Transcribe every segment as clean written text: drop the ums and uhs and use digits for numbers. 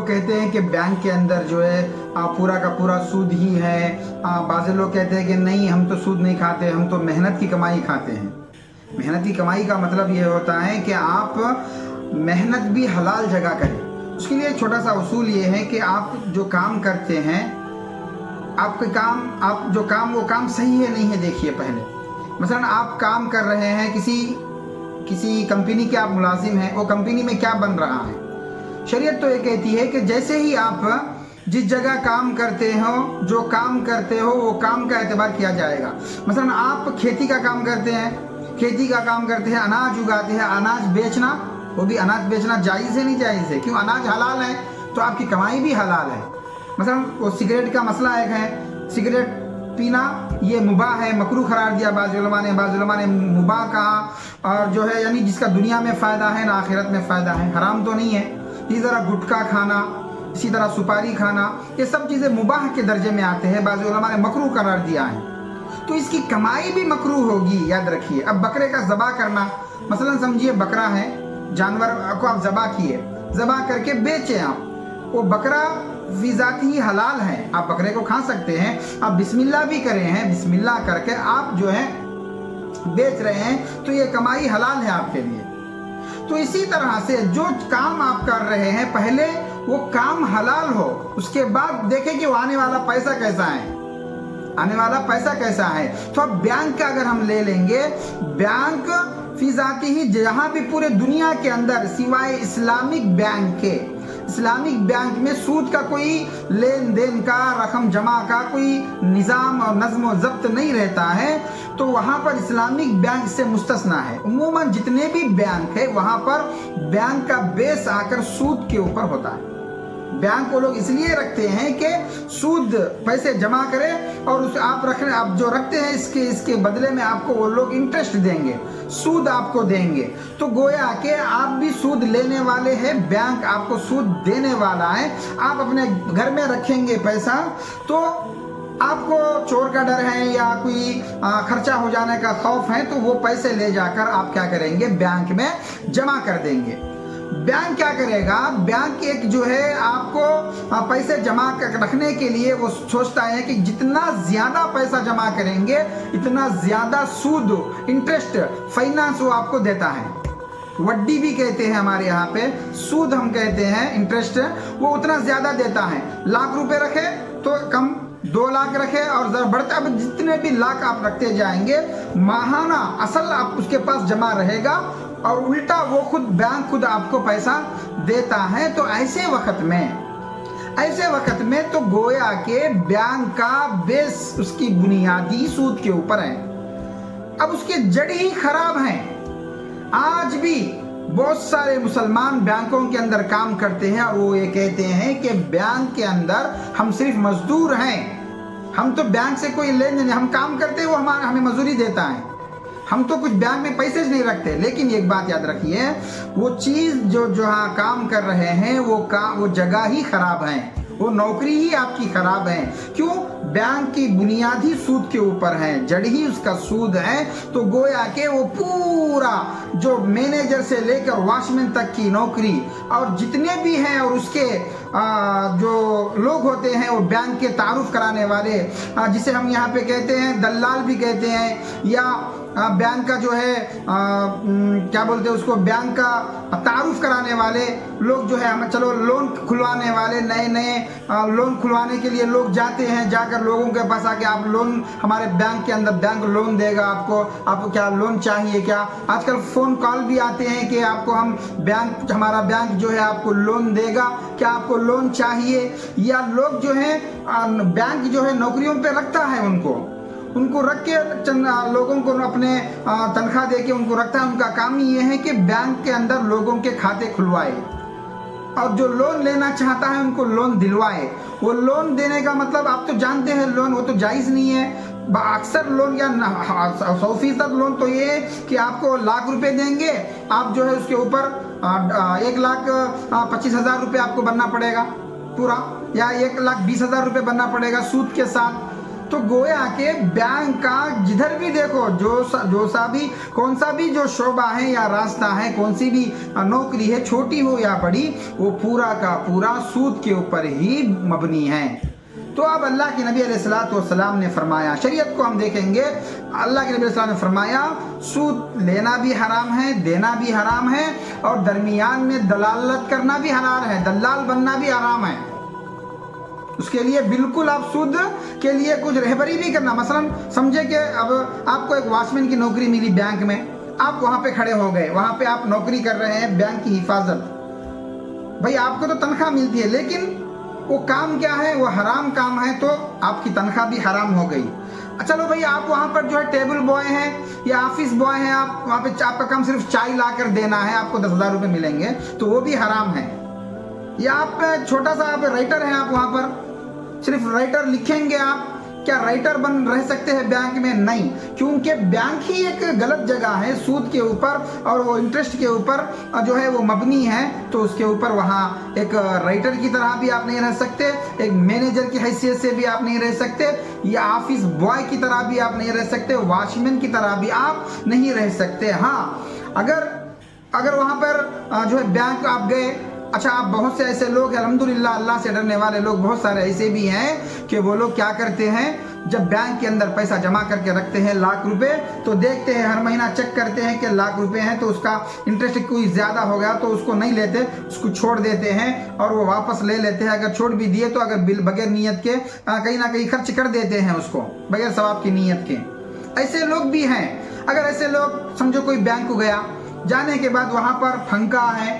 लोग कहते हैं कि बैंक के अंदर जो है पूरा का पूरा सूद ही है। बाज़ लोग कहते हैं कि नहीं, हम तो सूद नहीं खाते, हम तो मेहनत की कमाई खाते हैं। मेहनत की कमाई का मतलब ये होता है कि आप मेहनत भी हलाल जगह करें। उसके लिए छोटा सा उसूल ये है कि आप जो काम करते हैं, आप जो काम वो काम सही है नहीं है देखिए पहले। मसलन आप काम कर रहे हैं, किसी कंपनी के आप मुलाजिम हैं, वो कंपनी में क्या बन रहा है। शरीयत तो ये कहती है कि जैसे ही आप जिस जगह काम करते हो, जो काम करते हो वो काम का एतबार किया जाएगा। मसलन आप खेती का काम करते हैं, अनाज उगाते हैं, अनाज बेचना, वो भी अनाज बेचना जायज़ है नहीं जायज़ है? क्यों? अनाज हलाल है तो आपकी कमाई भी हलाल है। मसलन वो सिगरेट का मसला एक है, सिगरेट पीना ये मुबाह है, मकरूह करार दिया बाज़ उलमा ने मुबाह कहा। और जो है यानी जिसका दुनिया में फ़ायदा है ना आखिरत में फ़ायदा है, हराम तो नहीं है। इसी तरह गुटखा खाना, इसी तरह सुपारी खाना, ये सब चीज़ें मुबाह के दर्जे में आते हैं, बाज़ उलमा ने मकरूह करार दिया है। तो इसकी कमाई भी मकरूह होगी, याद रखिए। अब बकरे का ज़बा करना, मसलन समझिए बकरा है, जानवर को आप ज़बा किए, ज़बा करके बेचें आप, वो बकरा फ़िज़ाती ही हलाल है, आप बकरे को खा सकते हैं। आप बिस्मिल्लाह भी करे हैं, बिस्मिल्लाह करके आप जो है बेच रहे हैं, तो ये कमाई हलाल है आपके लिए। तो इसी तरह से जो काम आप कर रहे हैं, पहले वो काम हलाल हो, उसके बाद देखें कि वो आने वाला पैसा कैसा है। तो अब बैंक का अगर हम ले लेंगे, बैंक फ़िज़ाती ही जहाँ भी पूरे दुनिया के अंदर सिवाय इस्लामिक बैंक में सूद का कोई लेन देन का, रकम जमा का कोई निज़ाम और नज़्म और ज़ब्त नहीं रहता है, तो वहाँ पर इस्लामिक बैंक से मुस्तस्ना है। उम्मूमन जितने भी बैंक है वहाँ पर बैंक का बेस आकर सूद के ऊपर होता है। बैंक को लोग इसलिए रखते हैं कि सूद पैसे जमा करें और उसे आप जो रखते हैं इसके बदले में आपको वो लोग इंटरेस्ट देंगे, सूद आपको देंगे। तो गोया कि आप भी सूद लेने वाले हैं, बैंक आपको सूद देने वाला है। आप अपने घर में रखेंगे पैसा, तो आपको चोर का डर है या कोई खर्चा हो जाने का खौफ है, तो वो पैसे ले जाकर आप क्या करेंगे, बैंक में जमा कर देंगे। बैंक क्या करेगा, बैंक एक जो है आपको पैसे जमा कर रखने के लिए वो सोचता है कि जितना ज़्यादा पैसा जमा करेंगे इतना ज़्यादा सूद, इंटरेस्ट, फाइनेंस वो आपको देता है। वड्डी भी कहते हैं हमारे यहाँ पे, सूद हम कहते हैं, इंटरेस्ट वो उतना ज़्यादा देता है। लाख रुपए रखे तो कम, 2 लाख रखे और ज़रा बढ़ता, अब जितने भी लाख आप रखते जाएंगे, माहाना असल आप उसके पास जमा रहेगा और उल्टा वो बैंक खुद आपको पैसा देता है। तो ऐसे वक्त में तो गोया के बैंक का बेस उसकी बुनियादी सूद के ऊपर है। अब उसके जड़ ही खराब हैं। आज भी बहुत सारे मुसलमान बैंकों के अंदर काम करते हैं और वो ये कहते हैं कि बैंक के अंदर हम सिर्फ मजदूर हैं, हम तो बैंक से कोई लेन देन, हम काम करते हैं, वो हमें मजदूरी देता है, हम तो कुछ बैंक में पैसे नहीं रखते। लेकिन एक बात याद रखिए, वो चीज़ जो जहाँ काम कर रहे हैं वो जगह ही खराब है, वो नौकरी ही आपकी खराब है। क्यों? बैंक की बुनियादी सूद के ऊपर है, जड़ ही उसका सूद है। तो गोया के वो पूरा जो मैनेजर से लेकर वॉचमैन तक की नौकरी और जितने भी हैं और उसके जो लोग होते हैं वो बैंक के तारुफ कराने वाले, जिसे हम यहाँ पे कहते हैं दलाल भी कहते हैं, या बैंक का जो है क्या बोलते हैं उसको, बैंक का तारुफ कराने वाले लोग जो है, हम चलो लोन खुलवाने वाले, नए लोन खुलवाने के लिए लोग जाते हैं, जाकर लोगों के पास आके आप लोन हमारे बैंक के अंदर, बैंक लोन देगा आपको क्या लोन चाहिए क्या। आजकल फ़ोन कॉल भी आते हैं कि आपको हमारा बैंक जो है आपको लोन देगा, क्या आपको लोन चाहिए। या लोग जो है बैंक जो है नौकरियों पे रखता है, उनको रख के चंद लोगों को अपने तनख्वाह दे के उनको रखता है। उनका काम ये है कि बैंक के अंदर लोगों के खाते खुलवाए और जो लोन लेना चाहता है उनको लोन दिलवाए। वो लोन देने का मतलब आप तो जानते हैं, लोन वो तो जायज़ नहीं है। अक्सर लोन या 100% लोन तो ये कि आपको लाख रुपए देंगे, आप जो है उसके ऊपर 1,25,000 रुपये आपको बनना पड़ेगा पूरा, या 1,20,000 रुपये बनना पड़ेगा सूद के साथ। तो गोया के बैंक का जिधर भी देखो कौन सा भी जो शोबा है या रास्ता है, कौन सी भी नौकरी है, छोटी हो या बड़ी, वो पूरा का पूरा सूद के ऊपर ही मबनी है। तो अब अल्लाह के नबी अलैहिस्सलातु वस्सलाम ने फरमाया, शरीयत को हम देखेंगे, अल्लाह के नबी अलैहिस्सलाम ने फरमाया सूद लेना भी हराम है, देना भी हराम है, और दरमियान में दलालत करना भी हराम है, दलाल बनना भी हराम है। उसके लिए बिल्कुल आप सूद के लिए कुछ रहबरी भी करना, मसलन समझे कि अब आपको एक वॉचमैन की नौकरी मिली बैंक में, आप वहां पे खड़े हो गए, वहां पे आप नौकरी कर रहे हैं बैंक की हिफाजत। भाई आपको तो तनख्वाह मिलती है, लेकिन वो काम क्या है, वो हराम काम है, तो आपकी तनख्वाह भी हराम हो गई। चलो भाई आप वहां पर जो है टेबल बॉय हैं या ऑफिस बॉय हैं, आप वहां पे आपका काम सिर्फ चाय ला कर देना है, आपको 10,000 रुपये मिलेंगे, तो वो भी हराम है। या आप छोटा सा आप राइटर हैं, आप वहां पर सिर्फ राइटर लिखेंगे, आप क्या राइटर बन रह सकते हैं बैंक में? नहीं, क्योंकि बैंक ही एक गलत जगह है सूद के ऊपर, और वो इंटरेस्ट के ऊपर जो है वो मबनी है, तो उसके ऊपर वहाँ एक राइटर की तरह भी आप नहीं रह सकते, एक मैनेजर की हैसियत से भी आप नहीं रह सकते, या ऑफिस बॉय की तरह भी आप नहीं रह सकते, वॉचमैन की तरह भी आप नहीं रह सकते। हाँ, अगर वहाँ पर जो है बैंक आप गए, अच्छा आप बहुत से ऐसे लोग हैं अल्हम्दुलिल्लाह, अल्लाह से डरने वाले लोग बहुत सारे ऐसे भी हैं कि वो लोग क्या करते हैं, जब बैंक के अंदर पैसा जमा करके रखते हैं लाख रुपए, तो देखते हैं हर महीना चेक करते हैं कि लाख रुपए हैं, तो उसका इंटरेस्ट कोई ज़्यादा हो गया तो उसको नहीं लेते, उसको छोड़ देते हैं और वो वापस ले लेते हैं। अगर छोड़ भी दिए तो अगर बिल बगैर नीयत के कहीं ना कहीं खर्च कर देते हैं उसको, बगैर सवाब की नीयत के। ऐसे लोग भी हैं। अगर ऐसे लोग समझो कोई बैंक को गया, जाने के बाद वहाँ पर फंका है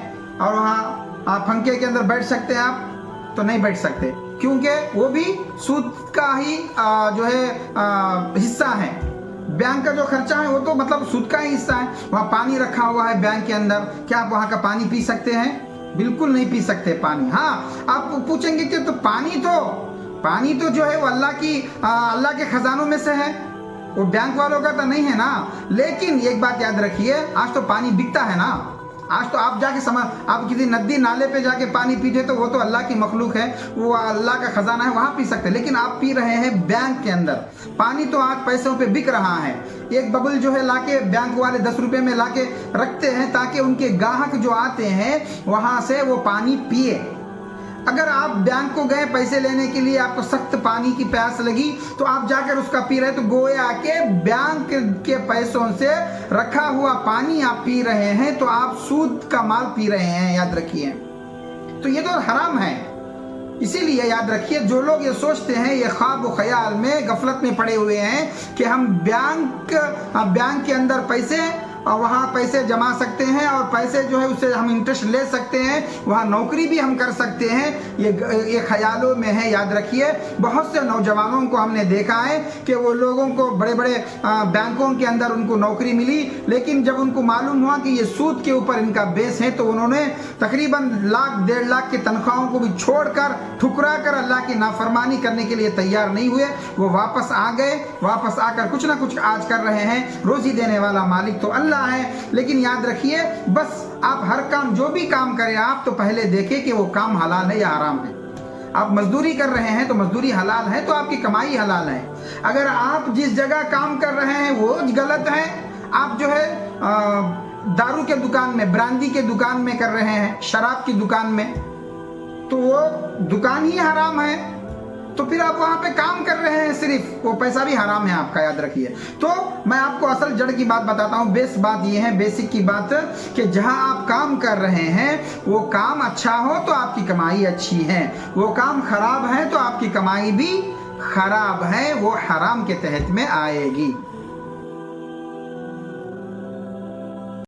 और वहाँ फंके के अंदर बैठ सकते हैं आप? तो नहीं बैठ सकते, क्योंकि वो भी सूद का ही जो है हिस्सा है। बैंक का जो खर्चा है वो तो मतलब सूद का ही हिस्सा है। वहाँ पानी रखा हुआ है बैंक के अंदर, क्या आप वहाँ का पानी पी सकते हैं? बिल्कुल नहीं पी सकते पानी। हाँ, आप पूछेंगे कि तो पानी तो जो है वो अल्लाह के खजानों में से है, वो बैंक वालों का तो नहीं है ना। लेकिन एक बात याद रखिए, आज तो पानी बिकता है ना। आज तो आप जाके आप किसी नदी नाले पे जाके पानी पीते तो वो तो अल्लाह की मखलूक है, वो अल्लाह का खजाना है, वहाँ पी सकते हैं। लेकिन आप पी रहे हैं बैंक के अंदर पानी, तो आज पैसों पे बिक रहा है। एक बबल जो है लाके बैंक वाले 10 रुपए में लाके रखते हैं ताकि उनके ग्राहक जो आते हैं वहाँ से वो पानी पिए। अगर आप बैंक को गए पैसे लेने के लिए, आपको सख्त पानी की प्यास लगी, तो आप जाकर उसका पी रहे, तो गोया के बैंक के पैसों से रखा हुआ पानी आप पी रहे हैं, तो आप सूद का माल पी रहे हैं, याद रखिए। तो ये तो हराम है। इसीलिए याद रखिए, जो लोग ये सोचते हैं, ये ख्वाब व ख्याल में गफलत में पड़े हुए हैं कि हम बैंक के अंदर पैसे और वहाँ पैसे जमा सकते हैं और पैसे जो है उससे हम इंटरेस्ट ले सकते हैं, वहाँ नौकरी भी हम कर सकते हैं, ये ख्यालों में है। याद रखिए, बहुत से नौजवानों को हमने देखा है कि वो लोगों को बड़े बड़े बैंकों के अंदर उनको नौकरी मिली, लेकिन जब उनको मालूम हुआ कि ये सूद के ऊपर इनका बेस है, तो उन्होंने तकरीबन लाख 1.5 लाख की तनख्वाहों को भी छोड़कर, ठुकरा कर अल्लाह की नाफरमानी करने के लिए तैयार नहीं हुए। वो वापस आ गए, वापस आकर कुछ ना कुछ आज कर रहे हैं। रोजी देने वाला मालिक तो अल्लाह है। लेकिन याद रखिए, बस आप हर काम, जो भी काम करें आप, तो पहले देखें कि वो काम हलाल है या हराम है। आप मजदूरी कर रहे हैं तो मजदूरी हलाल है, तो आपकी कमाई हलाल है। अगर आप जिस जगह काम कर रहे हैं वो गलत है, आप जो है दारू के दुकान में, ब्रांदी के दुकान में कर रहे हैं, शराब की दुकान में, तो वो दुकान ही हराम है। तो फिर आप वहां पे काम कर रहे हैं, सिर्फ वो पैसा भी हराम है आपका, याद रखिए। तो मैं आपको असल जड़ की बात बताता हूँ। बेस बात ये है, बेसिक की बात, कि जहां आप काम कर रहे हैं वो काम अच्छा हो तो आपकी कमाई अच्छी है, वो काम खराब है तो आपकी कमाई भी खराब है, वो हराम के तहत में आएगी।